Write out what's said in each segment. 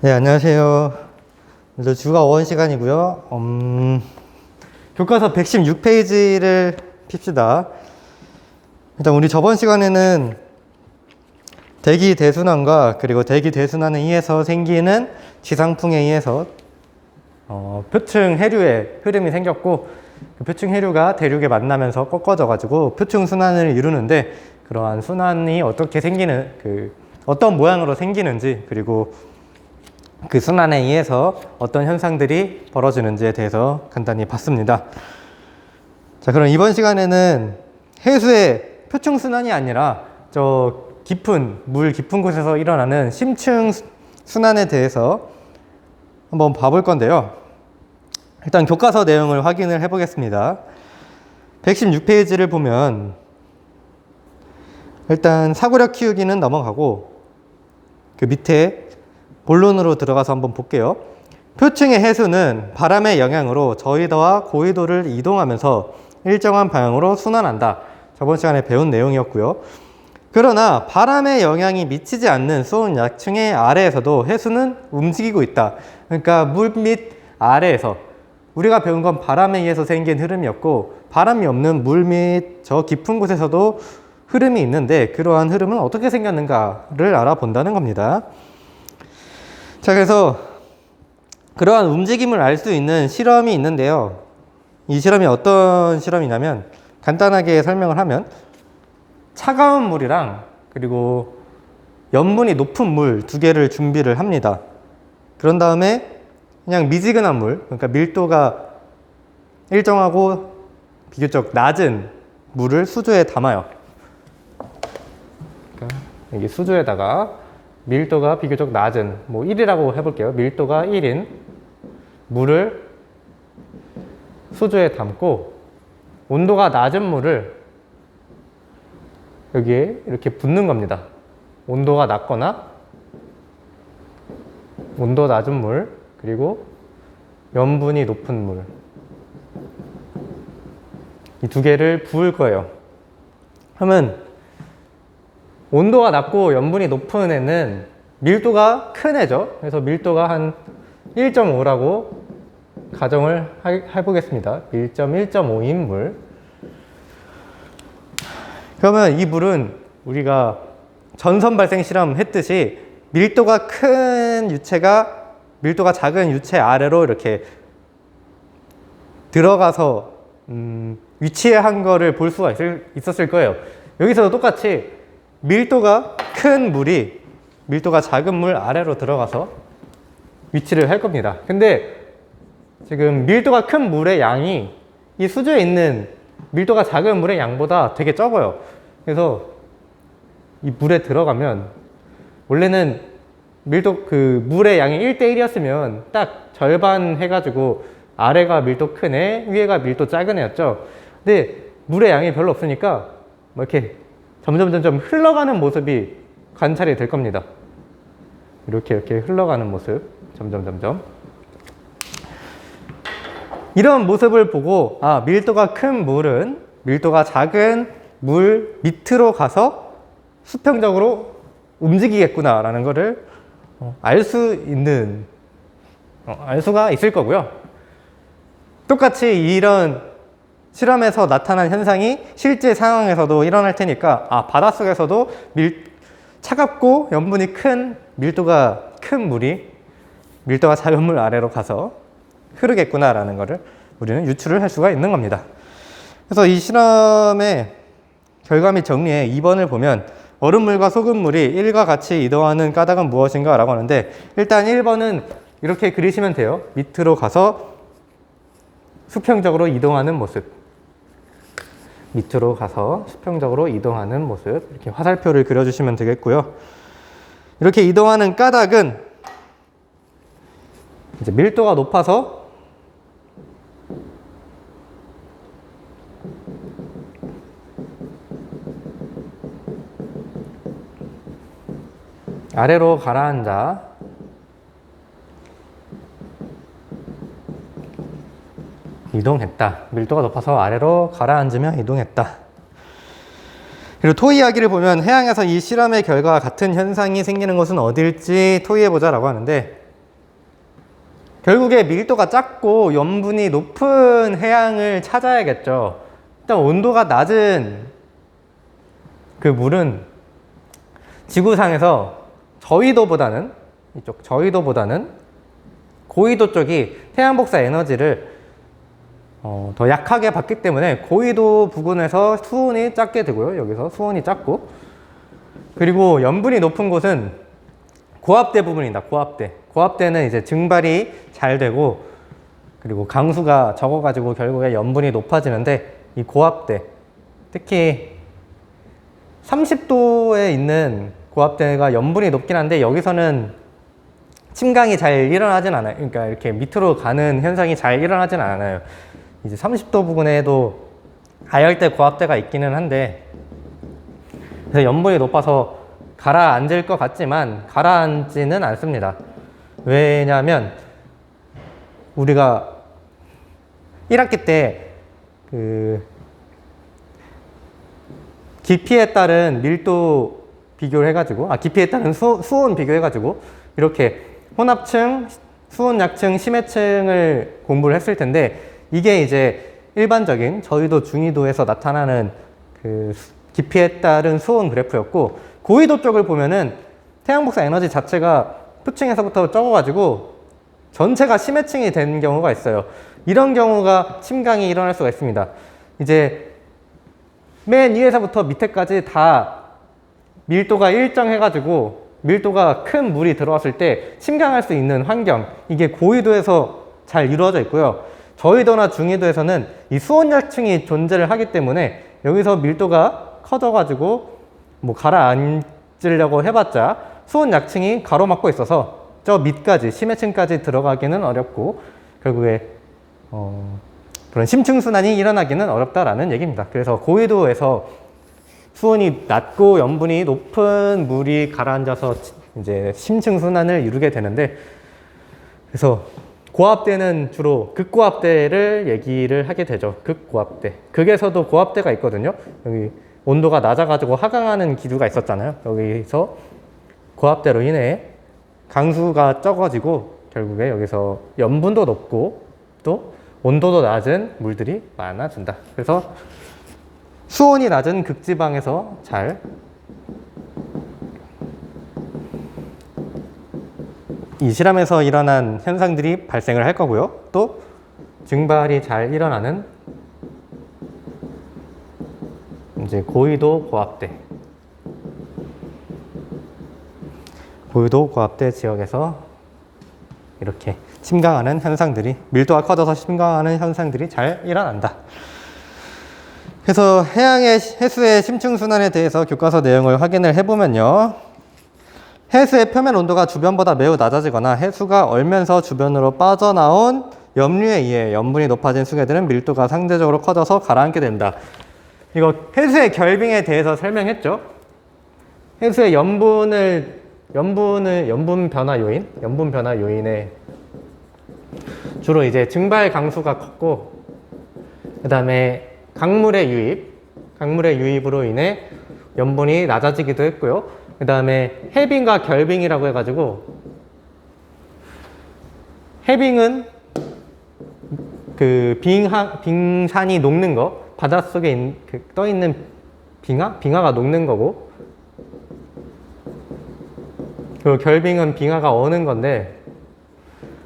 네, 안녕하세요. 오늘 주가 5원 시간이고요. 교과서 116페이지를 핍시다. 일단 우리 저번 시간에는 대기 대순환과 그리고 대기 대순환에 의해서 생기는 지상풍에 의해서 표층 해류의 흐름이 생겼고, 그 표층 해류가 대륙에 만나면서 꺾어져 가지고 표층 순환을 이루는데, 그러한 순환이 어떻게 생기는, 어떤 모양으로 생기는지, 그리고 그 순환에 의해서 어떤 현상들이 벌어지는지에 대해서 간단히 봤습니다. 자, 그럼 이번 시간에는 해수의 표층 순환이 아니라 물 깊은 곳에서 일어나는 심층 순환에 대해서 한번 봐볼 건데요. 일단 교과서 내용을 확인을 해보겠습니다. 116페이지를 보면 일단 사고력 키우기는 넘어가고 그 밑에 본론으로 들어가서 한번 볼게요. 표층의 해수는 바람의 영향으로 저위도와 고위도를 이동하면서 일정한 방향으로 순환한다. 저번 시간에 배운 내용이었고요. 그러나 바람의 영향이 미치지 않는 수온 약층의 아래에서도 해수는 움직이고 있다. 그러니까 물 밑 아래에서 우리가 배운 건 바람에 의해서 생긴 흐름이었고, 바람이 없는 물 밑 저 깊은 곳에서도 흐름이 있는데, 그러한 흐름은 어떻게 생겼는가를 알아본다는 겁니다. 자, 그래서 그러한 움직임을 알 수 있는 실험이 있는데요. 이 실험이 어떤 실험이냐면, 간단하게 설명을 하면 차가운 물이랑 그리고 염분이 높은 물 두 개를 준비를 합니다. 그런 다음에 그냥 미지근한 물, 그러니까 밀도가 일정하고 비교적 낮은 물을 수조에 담아요. 그러니까 여기 수조에다가 밀도가 비교적 낮은, 1이라고 해볼게요. 밀도가 1인 물을 수조에 담고, 온도가 낮은 물을 여기에 이렇게 붓는 겁니다. 온도가 낮거나 온도 낮은 물, 그리고 염분이 높은 물, 이 두 개를 부을 거예요. 그러면 온도가 낮고 염분이 높은 애는 밀도가 큰 애죠. 그래서 밀도가 한 1.5라고 가정을 해보겠습니다. 1.5인 물. 그러면 이 물은 우리가 전선 발생 실험 했듯이 밀도가 큰 유체가 밀도가 작은 유체 아래로 이렇게 들어가서 위치한 거를 볼 수가 있었을 거예요. 여기서도 똑같이 밀도가 큰 물이 밀도가 작은 물 아래로 들어가서 위치를 할 겁니다. 근데 지금 밀도가 큰 물의 양이 이 수조에 있는 밀도가 작은 물의 양보다 되게 적어요. 그래서 이 물에 들어가면, 원래는 물의 양이 1대1이었으면 딱 절반 해가지고 아래가 밀도 큰 애, 위에가 밀도 작은 애였죠. 근데 물의 양이 별로 없으니까 이렇게 점점 흘러가는 모습이 관찰이 될 겁니다. 이렇게 흘러가는 모습, 점점. 이런 모습을 보고, 밀도가 큰 물은 밀도가 작은 물 밑으로 가서 수평적으로 움직이겠구나 라는 거를 알 수가 있을 거고요. 똑같이 이런 실험에서 나타난 현상이 실제 상황에서도 일어날 테니까, 바닷속에서도 차갑고 염분이 큰 밀도가 큰 물이 밀도가 작은 물 아래로 가서 흐르겠구나 라는 거를 우리는 유추를 할 수가 있는 겁니다. 그래서 이 실험의 결과 및 정리에 2번을 보면, 얼음물과 소금물이 1과 같이 이동하는 까닭은 무엇인가 라고 하는데, 일단 1번은 이렇게 그리시면 돼요. 밑으로 가서 수평적으로 이동하는 모습, 밑으로 가서 수평적으로 이동하는 모습, 이렇게 화살표를 그려주시면 되겠고요. 이렇게 이동하는 까닭은 이제 밀도가 높아서 아래로 가라앉아 이동했다. 밀도가 높아서 아래로 가라앉으며 이동했다. 그리고 토 이야기를 보면 해양에서 이 실험의 결과와 같은 현상이 생기는 곳은 어딜지 토의해보자 라고 하는데, 결국에 밀도가 작고 염분이 높은 해양을 찾아야겠죠. 일단 온도가 낮은 그 물은 지구상에서 저위도보다는 이쪽 저위도보다는 고위도 쪽이 태양 복사 에너지를 더 약하게 받기 때문에 고위도 부근에서 수온이 작게 되고요. 여기서 수온이 작고, 그리고 염분이 높은 곳은 고압대 부분이다. 고압대는 이제 증발이 잘 되고, 그리고 강수가 적어가지고 결국에 염분이 높아지는데, 이 고압대, 특히 30도에 있는 고압대가 염분이 높긴 한데 여기서는 침강이 잘 일어나진 않아요. 그러니까 이렇게 밑으로 가는 현상이 잘 일어나진 않아요. 이제 30도 부근에도 가열대 고압대가 있기는 한데, 그래서 염분이 높아서 가라앉을 것 같지만 가라앉지는 않습니다. 왜냐하면 우리가 1학기 때 그 깊이에 따른 밀도 비교를 해가지고, 깊이에 따른 수온 비교해가지고 이렇게 혼합층, 수온약층, 심해층을 공부를 했을 텐데, 이게 이제 일반적인 저위도, 중위도에서 나타나는 그 깊이에 따른 수온 그래프였고, 고위도 쪽을 보면은 태양 복사 에너지 자체가 표층에서부터 적어가지고 전체가 심해층이 되는 경우가 있어요. 이런 경우가 침강이 일어날 수가 있습니다. 이제 맨 위에서부터 밑에까지 다 밀도가 일정해가지고 밀도가 큰 물이 들어왔을 때 침강할 수 있는 환경, 이게 고위도에서 잘 이루어져 있고요. 저위도나 중위도에서는 이 수온약층이 존재를 하기 때문에 여기서 밀도가 커져가지고 뭐 가라앉으려고 해봤자 수온약층이 가로막고 있어서 저 밑까지, 심해층까지 들어가기는 어렵고, 결국에 그런 심층순환이 일어나기는 어렵다라는 얘기입니다. 그래서 고위도에서 수온이 낮고 염분이 높은 물이 가라앉아서 이제 심층순환을 이루게 되는데, 그래서 고압대는 주로 극고압대를 얘기를 하게 되죠. 극고압대. 극에서도 고압대가 있거든요. 여기 온도가 낮아가지고 하강하는 기류가 있었잖아요. 여기서 고압대로 인해 강수가 적어지고 결국에 여기서 염분도 높고 또 온도도 낮은 물들이 많아진다. 그래서 수온이 낮은 극지방에서 잘 이 실험에서 일어난 현상들이 발생을 할 거고요. 또 증발이 잘 일어나는 이제 고위도 고압대 지역에서 이렇게 침강하는 현상들이, 밀도가 커져서 침강하는 현상들이 잘 일어난다. 그래서 해수의 심층순환에 대해서 교과서 내용을 확인을 해보면요. 해수의 표면 온도가 주변보다 매우 낮아지거나 해수가 얼면서 주변으로 빠져나온 염류에 의해 염분이 높아진 수계들은 밀도가 상대적으로 커져서 가라앉게 된다. 이거 해수의 결빙에 대해서 설명했죠. 해수의 염분 변화 요인에 주로 이제 증발 강수가 컸고, 그 다음에 강물의 유입으로 인해 염분이 낮아지기도 했고요. 그 다음에 해빙과 결빙이라고 해가지고, 해빙은 그 빙산이 녹는 거, 바닷속에 떠있는 빙하가 녹는 거고, 그리고 결빙은 빙하가 어는 건데,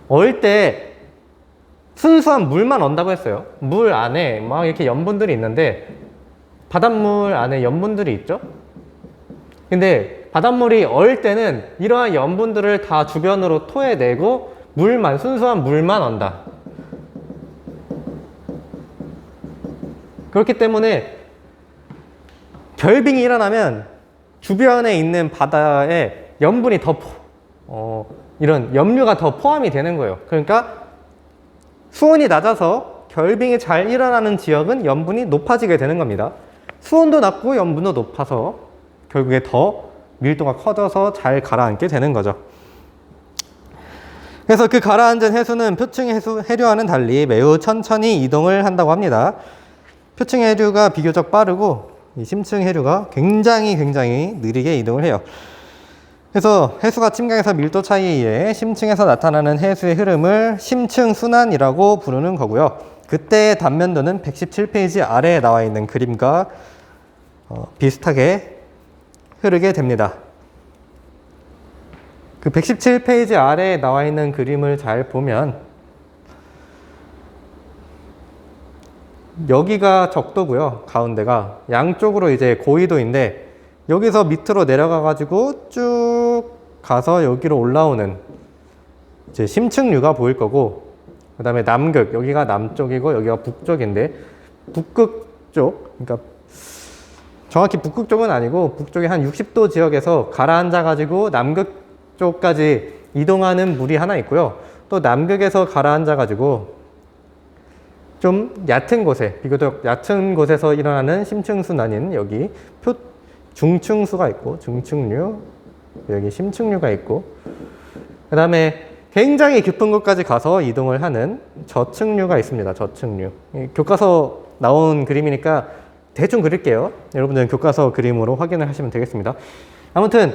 얼 때 순수한 물만 언다고 했어요. 물 안에 막 이렇게 염분들이 있는데, 바닷물 안에 염분들이 있죠? 근데 바닷물이 얼 때는 이러한 염분들을 다 주변으로 토해내고 순수한 물만 언다. 그렇기 때문에 결빙이 일어나면 주변에 있는 바다에 염분이 이런 염류가 더 포함이 되는 거예요. 그러니까 수온이 낮아서 결빙이 잘 일어나는 지역은 염분이 높아지게 되는 겁니다. 수온도 낮고 염분도 높아서 결국에 더 밀도가 커져서 잘 가라앉게 되는 거죠. 그래서 그 가라앉은 해수는 표층 해류와는 달리 매우 천천히 이동을 한다고 합니다. 표층 해류가 비교적 빠르고 이 심층 해류가 굉장히 느리게 이동을 해요. 그래서 해수가 침강에서 밀도 차이에 의해 심층에서 나타나는 해수의 흐름을 심층순환이라고 부르는 거고요. 그때의 단면도는 117페이지 아래에 나와 있는 그림과 비슷하게 흐르게 됩니다. 그 117페이지 아래에 나와 있는 그림을 잘 보면 여기가 적도고요. 가운데가 양쪽으로 이제 고위도인데 여기서 밑으로 내려가 가지고 쭉 가서 여기로 올라오는 이제 심층류가 보일 거고, 그 다음에 남극, 여기가 남쪽이고 여기가 북쪽인데 북극 쪽, 그러니까 정확히 북극 쪽은 아니고 북쪽의 한 60도 지역에서 가라앉아 가지고 남극 쪽까지 이동하는 물이 하나 있고요. 또 남극에서 가라앉아 가지고 좀 얕은 곳에, 비교적 얕은 곳에서 일어나는 심층순환인 여기 중층수가 있고, 중층류, 여기 심층류가 있고, 그 다음에 굉장히 깊은 곳까지 가서 이동을 하는 저층류가 있습니다. 저층류. 교과서 나온 그림이니까 대충 그릴게요. 여러분들은 교과서 그림으로 확인을 하시면 되겠습니다. 아무튼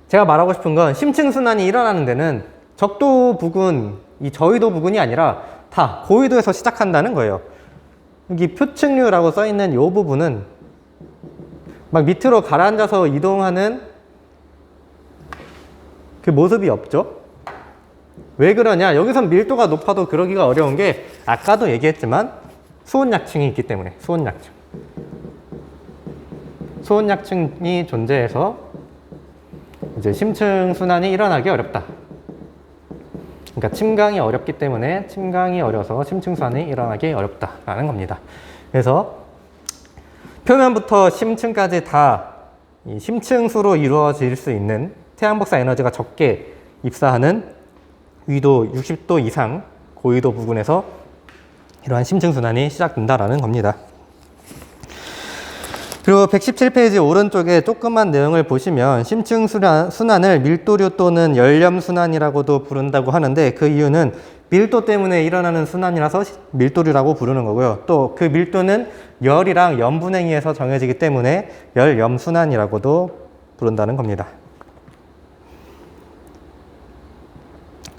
제가 말하고 싶은 건 심층순환이 일어나는 데는 적도 부근, 이 저위도 부근이 아니라 다 고위도에서 시작한다는 거예요. 여기 표층류라고 써있는 이 부분은 막 밑으로 가라앉아서 이동하는 그 모습이 없죠. 왜 그러냐? 여기선 밀도가 높아도 그러기가 어려운 게 아까도 얘기했지만 수온약층이 있기 때문에. 수온약층이 존재해서 이제 심층순환이 일어나기 어렵다. 그러니까 침강이 어렵기 때문에 침강이 어려서 심층순환이 일어나기 어렵다라는 겁니다. 그래서 표면부터 심층까지 다 이 심층수로 이루어질 수 있는 태양 복사 에너지가 적게 입사하는 위도 60도 이상 고위도 부근에서 이러한 심층순환이 시작된다라는 겁니다. 그리고 117페이지 오른쪽에 조그만 내용을 보시면 심층순환을 밀도류 또는 열염순환이라고도 부른다고 하는데, 그 이유는 밀도 때문에 일어나는 순환이라서 밀도류라고 부르는 거고요. 또 그 밀도는 열이랑 염분에 의해서 정해지기 때문에 열염순환이라고도 부른다는 겁니다.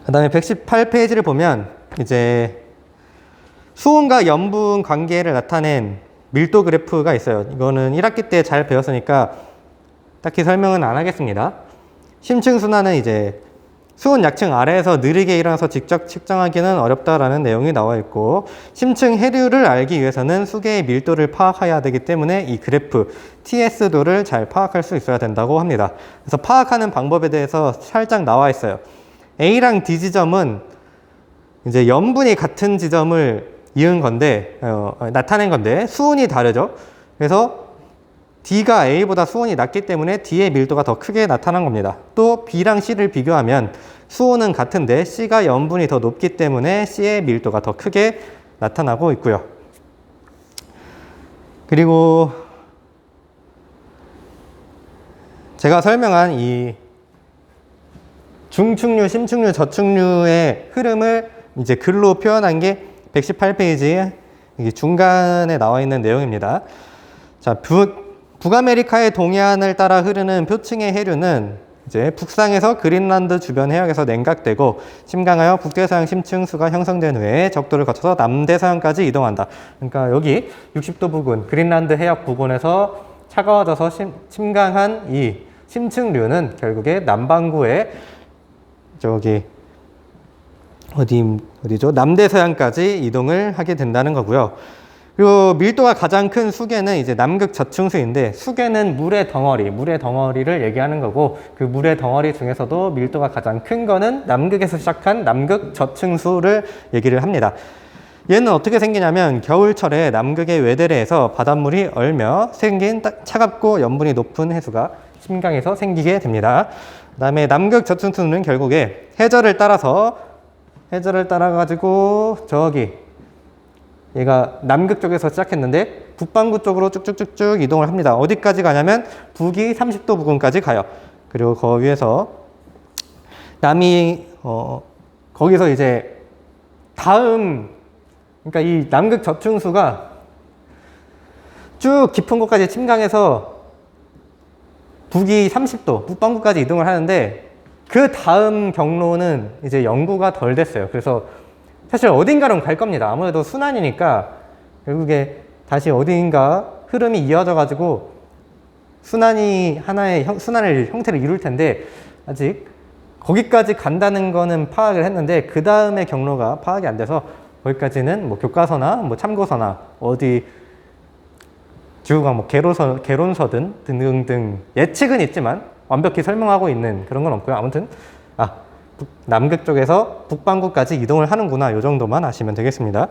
그 다음에 118페이지를 보면 이제 수온과 염분 관계를 나타낸 밀도 그래프가 있어요. 이거는 1학기 때 잘 배웠으니까 딱히 설명은 안 하겠습니다. 심층순환은 이제 수온 약층 아래에서 느리게 일어나서 직접 측정하기는 어렵다라는 내용이 나와 있고, 심층 해류를 알기 위해서는 수계의 밀도를 파악해야 되기 때문에 이 그래프 TS도를 잘 파악할 수 있어야 된다고 합니다. 그래서 파악하는 방법에 대해서 살짝 나와 있어요. A랑 D 지점은 이제 염분이 같은 지점을 이은 건데, 나타낸 건데 수온이 다르죠. 그래서 D가 A보다 수온이 낮기 때문에 D의 밀도가 더 크게 나타난 겁니다. 또 B랑 C를 비교하면 수온은 같은데 C가 염분이 더 높기 때문에 C의 밀도가 더 크게 나타나고 있고요. 그리고 제가 설명한 이 중층류, 심층류, 저층류의 흐름을 이제 글로 표현한 게 118페이지 중간에 나와 있는 내용입니다. 자, 북아메리카의 동해안을 따라 흐르는 표층의 해류는 이제 북상에서 그린란드 주변 해역에서 냉각되고 침강하여 북대서양 심층수가 형성된 후에 적도를 거쳐서 남대서양까지 이동한다. 그러니까 여기 60도 부근, 그린란드 해역 부근에서 차가워져서 침강한 이 심층류는 결국에 남반구에 저기 어디죠? 남대서양까지 이동을 하게 된다는 거고요. 그리고 밀도가 가장 큰 수계는 이제 남극 저층수인데, 수계는 물의 덩어리를 얘기하는 거고, 그 물의 덩어리 중에서도 밀도가 가장 큰 거는 남극에서 시작한 남극 저층수를 얘기를 합니다. 얘는 어떻게 생기냐면 겨울철에 남극의 외대래에서 바닷물이 얼며 생긴 차갑고 염분이 높은 해수가 침강에서 생기게 됩니다. 그 다음에 남극 저층수는 결국에 해저를 따라 가지고 저기 얘가 남극 쪽에서 시작했는데 북반구 쪽으로 쭉쭉쭉쭉 이동을 합니다. 어디까지 가냐면 북위 30도 부근까지 가요. 그리고 거기에서 남이 거기서 이제 다음, 그러니까 이 남극 저층수가 쭉 깊은 곳까지 침강해서 북위 30도, 북반구까지 이동을 하는데 그 다음 경로는 이제 연구가 덜 됐어요. 그래서 사실 어딘가로 갈 겁니다. 아무래도 순환이니까 결국에 다시 어딘가 흐름이 이어져 가지고 순환이 하나의 순환의 형태를 이룰 텐데 아직 거기까지 간다는 거는 파악을 했는데 그 다음의 경로가 파악이 안 돼서 거기까지는 뭐 교과서나 뭐 참고서나 어디 지구과학 뭐 개론서든 등등등 예측은 있지만 완벽히 설명하고 있는 그런 건 없고요. 아무튼 남극 쪽에서 북반구까지 이동을 하는구나 요 정도만 아시면 되겠습니다.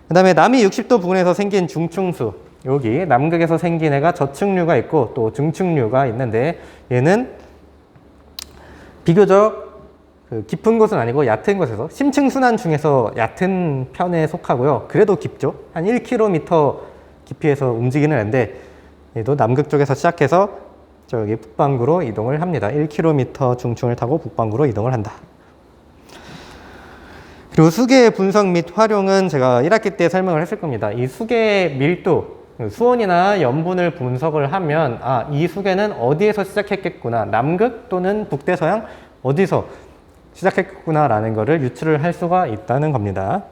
그 다음에 남위 60도 부근에서 생긴 중충수, 여기 남극에서 생긴 애가 저층류가 있고 또 중층류가 있는데 얘는 비교적 깊은 곳은 아니고 얕은 곳에서 심층순환 중에서 얕은 편에 속하고요. 그래도 깊죠. 한 1km 깊이에서 움직이는 애인데 얘도 남극 쪽에서 시작해서 저기 북반구로 이동을 합니다. 1km 중층을 타고 북반구로 이동을 한다. 그리고 수계의 분석 및 활용은 제가 1학기 때 설명을 했을 겁니다. 이 수계의 밀도, 수온이나 염분을 분석을 하면 이 수계는 어디에서 시작했겠구나, 남극 또는 북대서양 어디서 시작했구나 라는 거를 유추를 할 수가 있다는 겁니다.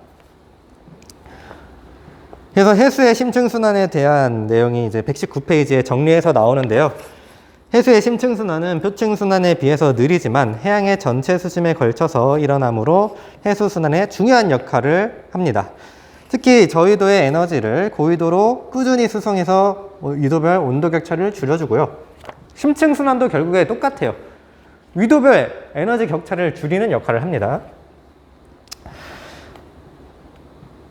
그래서 해수의 심층순환에 대한 내용이 이제 119페이지에 정리해서 나오는데요. 해수의 심층순환은 표층순환에 비해서 느리지만 해양의 전체 수심에 걸쳐서 일어나므로 해수순환에 중요한 역할을 합니다. 특히 저위도의 에너지를 고위도로 꾸준히 수송해서 위도별 온도 격차를 줄여주고요. 심층순환도 결국에 똑같아요. 위도별 에너지 격차를 줄이는 역할을 합니다.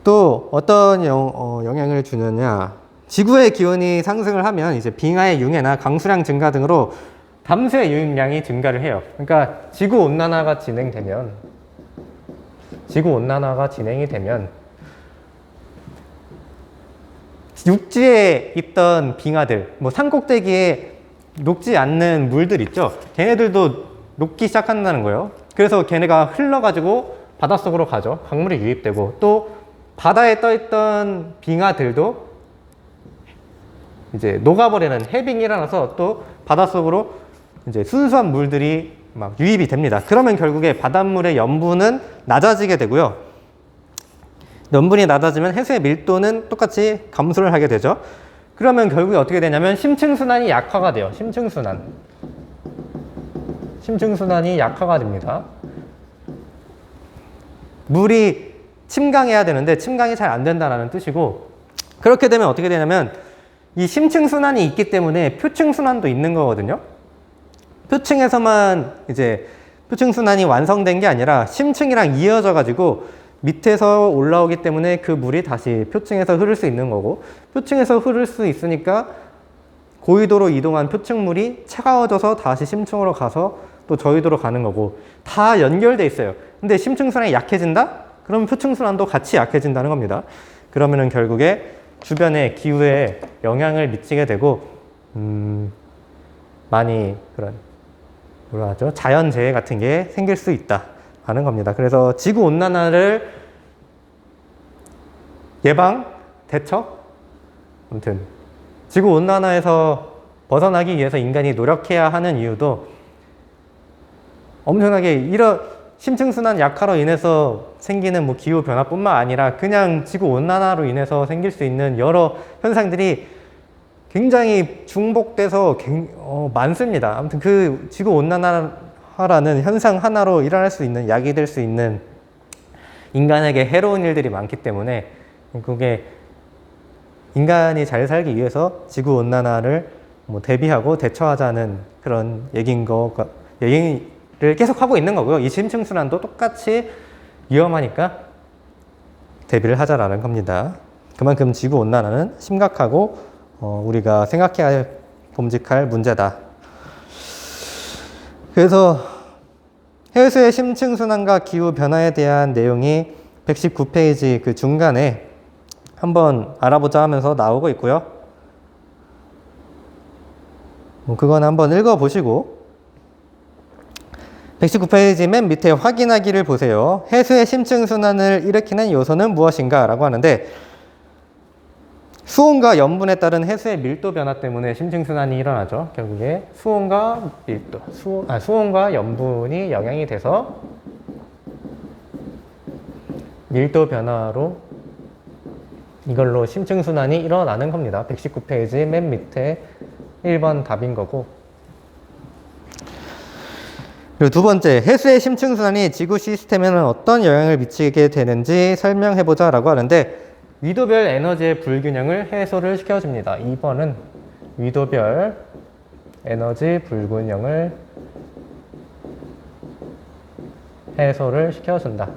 또 어떤 영향을 주느냐, 지구의 기온이 상승을 하면 이제 빙하의 융해나 강수량 증가 등으로 담수의 유입량이 증가를 해요. 그러니까 지구 온난화가 진행이 되면 육지에 있던 빙하들, 뭐 산꼭대기에 녹지 않는 물들 있죠. 걔네들도 녹기 시작한다는 거예요. 그래서 걔네가 흘러가지고 바닷속으로 가죠. 강물이 유입되고, 또 바다에 떠있던 빙하들도 이제 녹아버리는 해빙이 일어나서 또 바닷속으로 이제 순수한 물들이 막 유입이 됩니다. 그러면 결국에 바닷물의 염분은 낮아지게 되고요. 염분이 낮아지면 해수의 밀도는 똑같이 감소를 하게 되죠. 그러면 결국에 어떻게 되냐면 심층순환이 약화가 돼요. 심층순환이 약화가 됩니다. 물이 침강해야 되는데 침강이 잘 안 된다는 뜻이고, 그렇게 되면 어떻게 되냐면 이 심층순환이 있기 때문에 표층순환도 있는 거거든요. 표층에서만 이제 표층순환이 완성된 게 아니라 심층이랑 이어져 가지고 밑에서 올라오기 때문에 그 물이 다시 표층에서 흐를 수 있는 거고, 표층에서 흐를 수 있으니까 고위도로 이동한 표층물이 차가워져서 다시 심층으로 가서 또 저위도로 가는 거고, 다 연결돼 있어요. 근데 심층순환이 약해진다? 그러면 표층순환도 같이 약해진다는 겁니다. 그러면은 결국에 주변의 기후에 영향을 미치게 되고 많이 그런 자연재해 같은 게 생길 수 있다 하는 겁니다. 그래서 지구온난화를 예방, 대처, 아무튼 지구온난화에서 벗어나기 위해서 인간이 노력해야 하는 이유도 엄청나게 이런 심층순환 약화로 인해서 생기는 뭐 기후변화뿐만 아니라 그냥 지구온난화로 인해서 생길 수 있는 여러 현상들이 굉장히 중복돼서 많습니다. 아무튼 그 지구온난화라는 현상 하나로 일어날 수 있는, 야기될 수 있는 인간에게 해로운 일들이 많기 때문에 그게 인간이 잘 살기 위해서 지구온난화를 뭐 대비하고 대처하자는 그런 얘기를 계속 하고 있는 거고요. 이 심층순환도 똑같이 위험하니까 대비를 하자라는 겁니다. 그만큼 지구온난화는 심각하고 우리가 생각해야 할 범직할 문제다. 그래서 해수의 심층순환과 기후변화에 대한 내용이 119페이지 그 중간에 한번 알아보자 하면서 나오고 있고요. 그건 한번 읽어보시고 119페이지 맨 밑에 확인하기를 보세요. 해수의 심층순환을 일으키는 요소는 무엇인가? 라고 하는데 수온과 염분에 따른 해수의 밀도 변화 때문에 심층순환이 일어나죠. 결국에 수온과 밀도, 수온과 염분이 영향이 돼서 밀도 변화로 이걸로 심층순환이 일어나는 겁니다. 119페이지 맨 밑에 1번 답인 거고. 그리고 두 번째, 해수의 심층순환이 지구 시스템에는 어떤 영향을 미치게 되는지 설명해보자 라고 하는데, 위도별 에너지의 불균형을 해소를 시켜줍니다. 2번은 위도별 에너지 불균형을 해소를 시켜준다.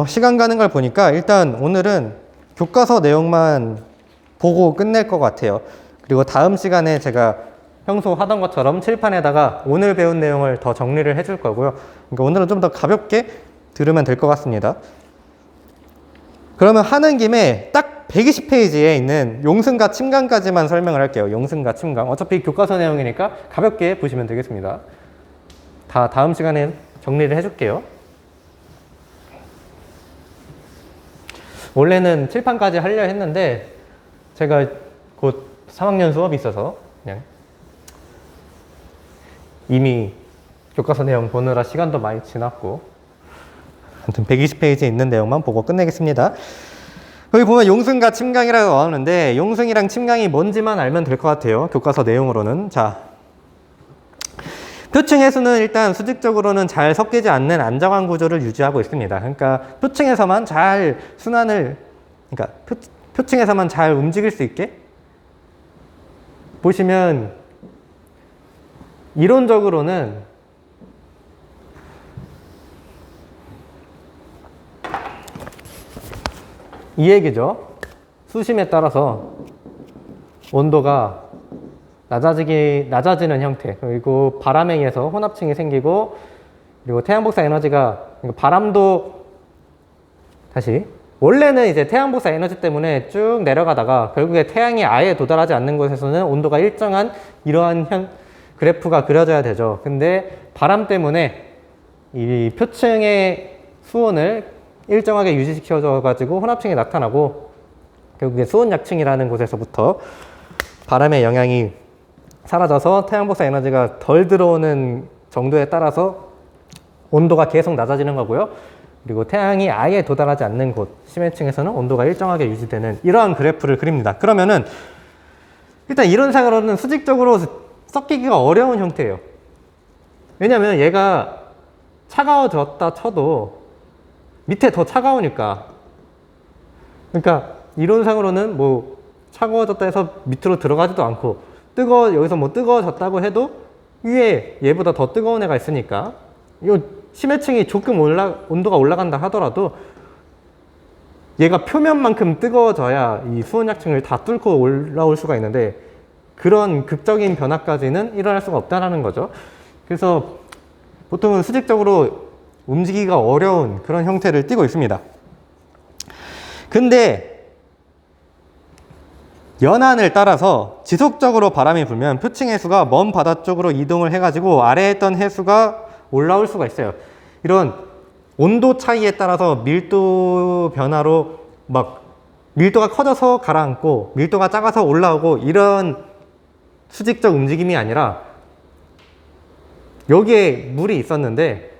시간 가는 걸 보니까 일단 오늘은 교과서 내용만 보고 끝낼 것 같아요. 그리고 다음 시간에 제가 평소 하던 것처럼 칠판에다가 오늘 배운 내용을 더 정리를 해줄 거고요. 그러니까 오늘은 좀 더 가볍게 들으면 될 것 같습니다. 그러면 하는 김에 딱 120페이지에 있는 용승과 침강까지만 설명을 할게요. 용승과 침강. 어차피 교과서 내용이니까 가볍게 보시면 되겠습니다. 다 다음 시간에 정리를 해줄게요. 원래는 칠판까지 하려 했는데 제가 곧 3학년 수업이 있어서 그냥 이미 교과서 내용 보느라 시간도 많이 지났고, 아무튼 120페이지에 있는 내용만 보고 끝내겠습니다. 여기 보면 용승과 침강이라고 나오는데 용승이랑 침강이 뭔지만 알면 될 것 같아요. 교과서 내용으로는. 자, 표층 해수는 일단 수직적으로는 잘 섞이지 않는 안정한 구조를 유지하고 있습니다. 그러니까 표층에서만 잘 순환을, 그러니까 표층에서만 잘 움직일 수 있게 보시면 이론적으로는 이 얘기죠. 수심에 따라서 온도가 낮아지는 형태, 그리고 바람에 의해서 혼합층이 생기고, 그리고 태양복사 에너지가, 바람도 다시 원래는 이제 태양복사 에너지 때문에 쭉 내려가다가 결국에 태양이 아예 도달하지 않는 곳에서는 온도가 일정한 이러한 그래프가 그려져야 되죠. 근데 바람 때문에 이 표층의 수온을 일정하게 유지시켜줘 가지고 혼합층이 나타나고, 결국에 수온약층이라는 곳에서부터 바람의 영향이 사라져서 태양복사 에너지가 덜 들어오는 정도에 따라서 온도가 계속 낮아지는 거고요. 그리고 태양이 아예 도달하지 않는 곳, 심해층에서는 온도가 일정하게 유지되는 이러한 그래프를 그립니다. 그러면은 일단 이론상으로는 수직적으로 섞이기가 어려운 형태예요. 왜냐면 얘가 차가워졌다 쳐도 밑에 더 차가우니까. 그러니까 이론상으로는 뭐 차가워졌다 해서 밑으로 들어가지도 않고, 여기서 뭐 뜨거워졌다고 해도 위에 얘보다 더 뜨거운 애가 있으니까, 이 심해층이 조금 온도가 올라간다 하더라도 얘가 표면만큼 뜨거워져야 이 수온약층을 다 뚫고 올라올 수가 있는데, 그런 극적인 변화까지는 일어날 수가 없다는 거죠. 그래서 보통은 수직적으로 움직이기가 어려운 그런 형태를 띠고 있습니다. 근데 연안을 따라서 지속적으로 바람이 불면 표층 해수가 먼 바다 쪽으로 이동을 해가지고 아래에 있던 해수가 올라올 수가 있어요. 이런 온도 차이에 따라서 밀도 변화로 막 밀도가 커져서 가라앉고 밀도가 작아서 올라오고, 이런 수직적 움직임이 아니라 여기에 물이 있었는데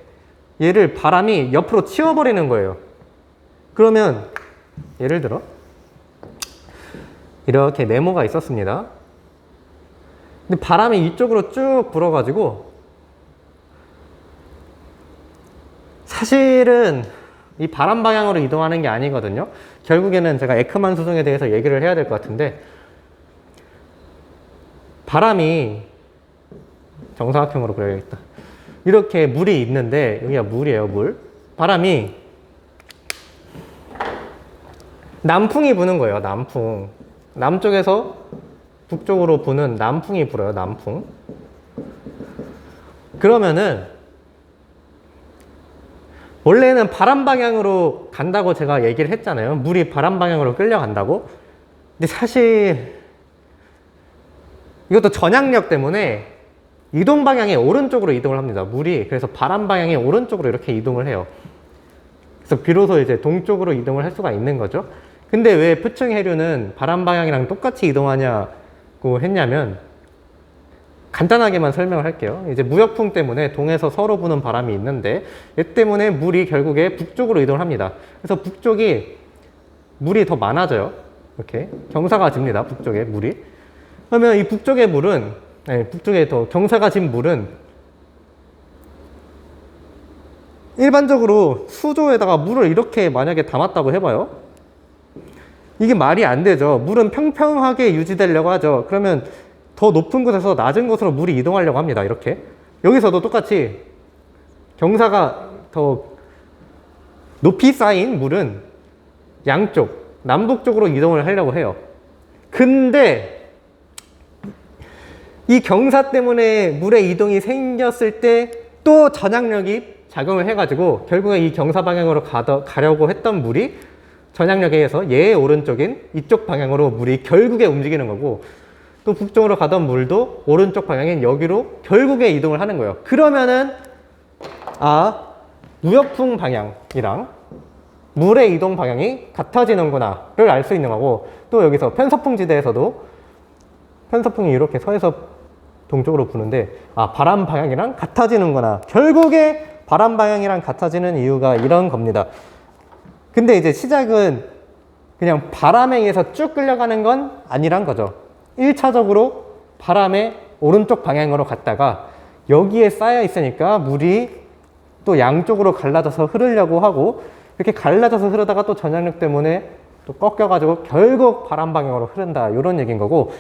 얘를 바람이 옆으로 치워버리는 거예요. 그러면 예를 들어 이렇게 네모가 있었습니다. 근데 바람이 이쪽으로 쭉 불어가지고, 사실은 이 바람 방향으로 이동하는 게 아니거든요. 결국에는 제가 에크만 수정에 대해서 얘기를 해야 될 것 같은데, 바람이 정사각형으로 그려야겠다. 이렇게 물이 있는데, 여기가 물이에요, 물. 바람이 남풍이 부는 거예요, 남풍. 남쪽에서 북쪽으로 부는 남풍이 불어요, 남풍. 그러면은 원래는 바람 방향으로 간다고 제가 얘기를 했잖아요. 물이 바람 방향으로 끌려간다고. 근데 사실 이것도 전향력 때문에 이동 방향이 오른쪽으로 이동을 합니다. 물이. 그래서 바람 방향이 오른쪽으로 이렇게 이동을 해요. 그래서 비로소 이제 동쪽으로 이동을 할 수가 있는 거죠. 근데 왜 표층 해류는 바람 방향이랑 똑같이 이동하냐고 했냐면, 간단하게만 설명을 할게요. 이제 무역풍 때문에 동에서 서로 부는 바람이 있는데, 얘 때문에 물이 결국에 북쪽으로 이동을 합니다. 그래서 북쪽이 물이 더 많아져요. 이렇게 경사가 집니다. 북쪽에 물이. 그러면 이 북쪽의 물은, 북쪽에 더 경사가 진 물은 일반적으로 수조에다가 물을 이렇게 만약에 담았다고 해봐요. 이게 말이 안 되죠. 물은 평평하게 유지되려고 하죠. 그러면 더 높은 곳에서 낮은 곳으로 물이 이동하려고 합니다. 이렇게. 여기서도 똑같이 경사가 더 높이 쌓인 물은 양쪽, 남북 쪽으로 이동을 하려고 해요. 근데 이 경사 때문에 물의 이동이 생겼을 때 또 전향력이 작용을 해가지고 결국에 이 경사 방향으로 가려고 했던 물이 전향력에 의해서 얘의 오른쪽인 이쪽 방향으로 물이 결국에 움직이는 거고, 또 북쪽으로 가던 물도 오른쪽 방향인 여기로 결국에 이동을 하는 거예요. 그러면은 무역풍 방향이랑 물의 이동 방향이 같아지는구나를 알 수 있는 거고, 또 여기서 편서풍 지대에서도 편서풍이 이렇게 서에서 동쪽으로 부는데 바람 방향이랑 같아지는구나. 결국에 바람 방향이랑 같아지는 이유가 이런 겁니다. 근데 이제 시작은 그냥 바람에 의해서 쭉 끌려가는 건 아니란 거죠. 1차적으로 바람의 오른쪽 방향으로 갔다가 여기에 쌓여 있으니까 물이 또 양쪽으로 갈라져서 흐르려고 하고, 이렇게 갈라져서 흐르다가 또 전향력 때문에 또 꺾여가지고 결국 바람 방향으로 흐른다, 이런 얘기인 거고.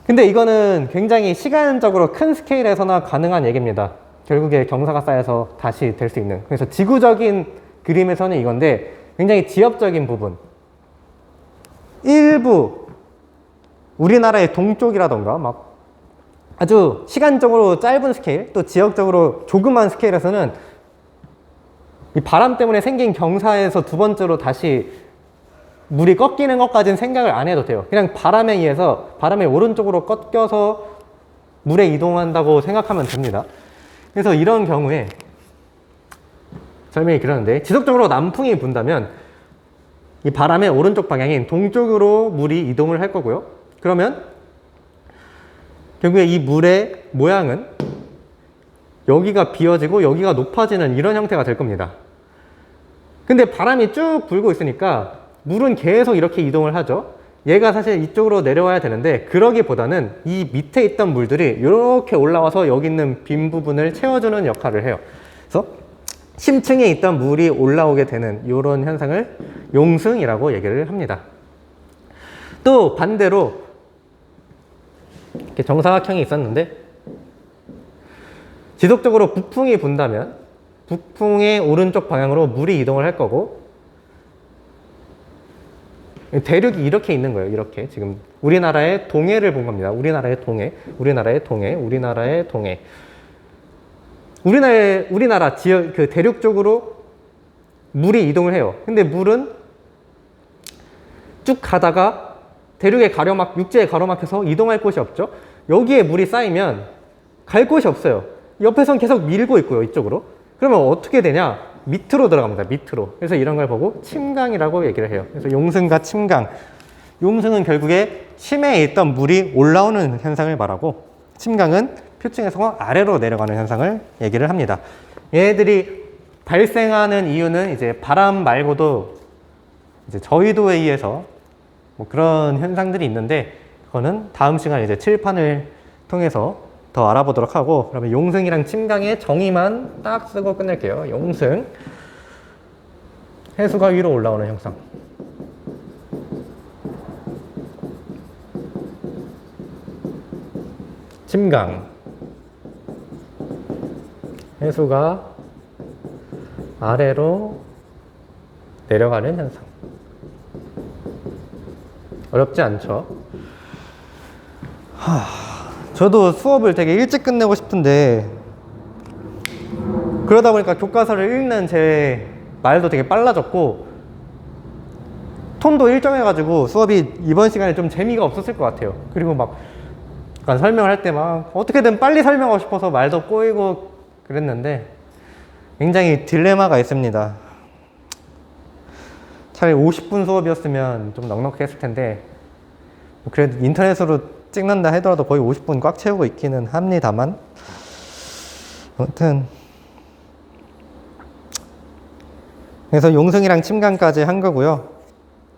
근데 이거는 굉장히 시간적으로 큰 스케일에서나 가능한 얘기입니다. 결국에 경사가 쌓여서 다시 될 수 있는. 그래서 지구적인 그림에서는 이건데, 굉장히 지역적인 부분, 일부 우리나라의 동쪽이라던가 막 아주 시간적으로 짧은 스케일, 또 지역적으로 조그만 스케일에서는 이 바람 때문에 생긴 경사에서 두 번째로 다시 물이 꺾이는 것까지는 생각을 안 해도 돼요. 그냥 바람에 의해서 바람의 오른쪽으로 꺾여서 물에 이동한다고 생각하면 됩니다. 그래서 이런 경우에 설명이 그러는데, 지속적으로 남풍이 분다면 이 바람의 오른쪽 방향인 동쪽으로 물이 이동을 할 거고요. 그러면 결국에 이 물의 모양은 여기가 비어지고 여기가 높아지는 이런 형태가 될 겁니다. 근데 바람이 쭉 불고 있으니까 물은 계속 이렇게 이동을 하죠. 얘가 사실 이쪽으로 내려와야 되는데, 그러기보다는 이 밑에 있던 물들이 이렇게 올라와서 여기 있는 빈 부분을 채워주는 역할을 해요. 그래서 심층에 있던 물이 올라오게 되는 이런 현상을 용승이라고 얘기를 합니다. 또 반대로 이렇게 정사각형이 있었는데, 지속적으로 북풍이 분다면 북풍의 오른쪽 방향으로 물이 이동을 할 거고, 대륙이 이렇게 있는 거예요. 이렇게 지금 우리나라의 동해를 본 겁니다. 우리나라의 동해, 우리나라의 동해, 우리나라의 동해. 우리나라 지역 그 대륙 쪽으로 물이 이동을 해요. 근데 물은 쭉 가다가 대륙에 육지에 가로막혀서 이동할 곳이 없죠. 여기에 물이 쌓이면 갈 곳이 없어요. 옆에선 계속 밀고 있고요, 이쪽으로. 그러면 어떻게 되냐? 밑으로 들어갑니다. 밑으로. 그래서 이런 걸 보고 침강이라고 얘기를 해요. 그래서 용승과 침강. 용승은 결국에 심해에 있던 물이 올라오는 현상을 말하고, 침강은 표층에서 아래로 내려가는 현상을 얘기를 합니다. 얘네들이 발생하는 이유는 이제 바람 말고도 이제 저위도에 의해서 뭐 그런 현상들이 있는데, 그거는 다음 시간에 이제 칠판을 통해서 더 알아보도록 하고, 그러면 용승이랑 침강의 정의만 딱 쓰고 끝낼게요. 용승, 해수가 위로 올라오는 형상. 침강, 해수가 아래로 내려가는 현상. 어렵지 않죠? 저도 수업을 되게 일찍 끝내고 싶은데, 그러다 보니까 교과서를 읽는 제 말도 되게 빨라졌고, 톤도 일정해가지고 수업이 이번 시간에 좀 재미가 없었을 것 같아요. 그리고 막 약간 설명을 할 때 막 어떻게든 빨리 설명하고 싶어서 말도 꼬이고 그랬는데, 굉장히 딜레마가 있습니다. 차라리 50분 수업이었으면 좀 넉넉했을 텐데 뭐 그래도 인터넷으로 찍는다 하더라도 거의 50분 꽉 채우고 있기는 합니다만 아무튼 그래서 용승이랑 침강까지 한 거고요.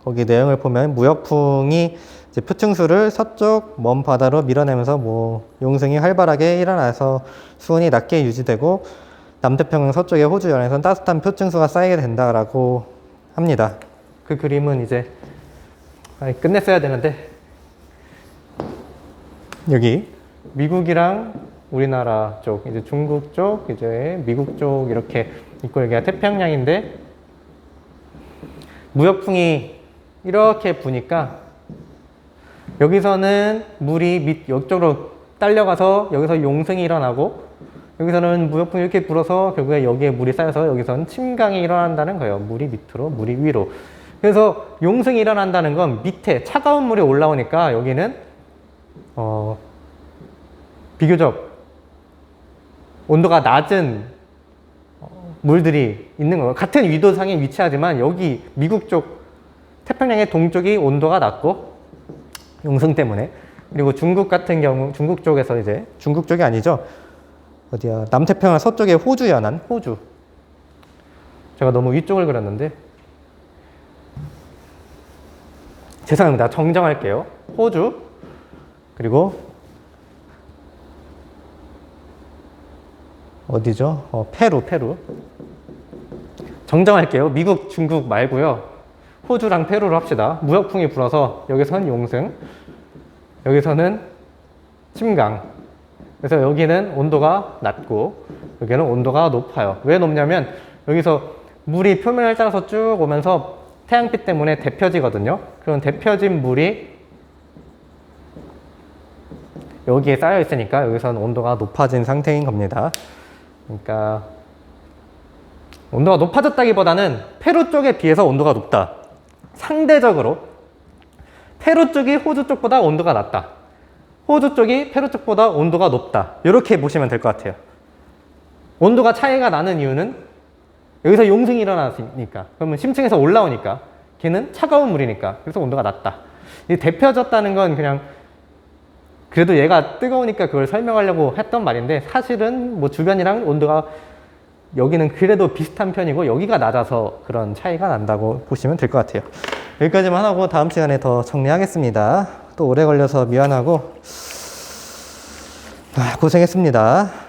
거기 내용을 보면 무역풍이 이제 표층수를 서쪽 먼 바다로 밀어내면서 뭐 용승이 활발하게 일어나서 수온이 낮게 유지되고 남태평양 서쪽의 호주 연에선 따뜻한 표층수가 쌓이게 된다라고 합니다. 그 그림은 이제 끝냈어야 되는데 여기 미국이랑 우리나라 쪽, 이제 중국 쪽, 이제 미국 쪽 이렇게 있고 여기가 태평양인데 무역풍이 이렇게 부니까 여기서는 물이 이쪽으로 딸려가서 여기서 용승이 일어나고 여기서는 무역풍이 이렇게 불어서 결국에 여기에 물이 쌓여서 여기서는 침강이 일어난다는 거예요. 물이 밑으로, 물이 위로. 그래서 용승이 일어난다는 건 밑에 차가운 물이 올라오니까 여기는 비교적 온도가 낮은 물들이 있는 거예요. 같은 위도상에 위치하지만 여기 미국 쪽 태평양의 동쪽이 온도가 낮고 용승 때문에 그리고 중국 같은 경우 중국 쪽에서 이제 중국 쪽이 아니죠. 어디야 남태평양 서쪽의 호주 연안 호주 제가 너무 위쪽을 그렸는데 죄송합니다. 정정할게요. 호주 그리고 어디죠? 페루 정정할게요. 미국 중국 말고요. 호주랑 페루로 합시다. 무역풍이 불어서 여기서는 용승 여기서는 침강 그래서 여기는 온도가 낮고 여기는 온도가 높아요. 왜 높냐면 여기서 물이 표면을 따라서 쭉 오면서 태양빛 때문에 데펴지거든요. 그런 데펴진 물이 여기에 쌓여 있으니까 여기서는 온도가 높아진 상태인 겁니다. 그러니까 온도가 높아졌다기보다는 페루 쪽에 비해서 온도가 높다. 상대적으로 페루 쪽이 호주 쪽보다 온도가 낮다. 호주 쪽이 페루 쪽보다 온도가 높다. 이렇게 보시면 될 것 같아요. 온도가 차이가 나는 이유는 여기서 용승이 일어나니까 그러면 심층에서 올라오니까 걔는 차가운 물이니까 그래서 온도가 낮다. 이 데펴졌다는 건 그냥 그래도 얘가 뜨거우니까 그걸 설명하려고 했던 말인데 사실은 뭐 주변이랑 온도가 여기는 그래도 비슷한 편이고 여기가 낮아서 그런 차이가 난다고 보시면 될 것 같아요. 여기까지만 하고 다음 시간에 더 정리하겠습니다. 또 오래 걸려서 미안하고 고생했습니다.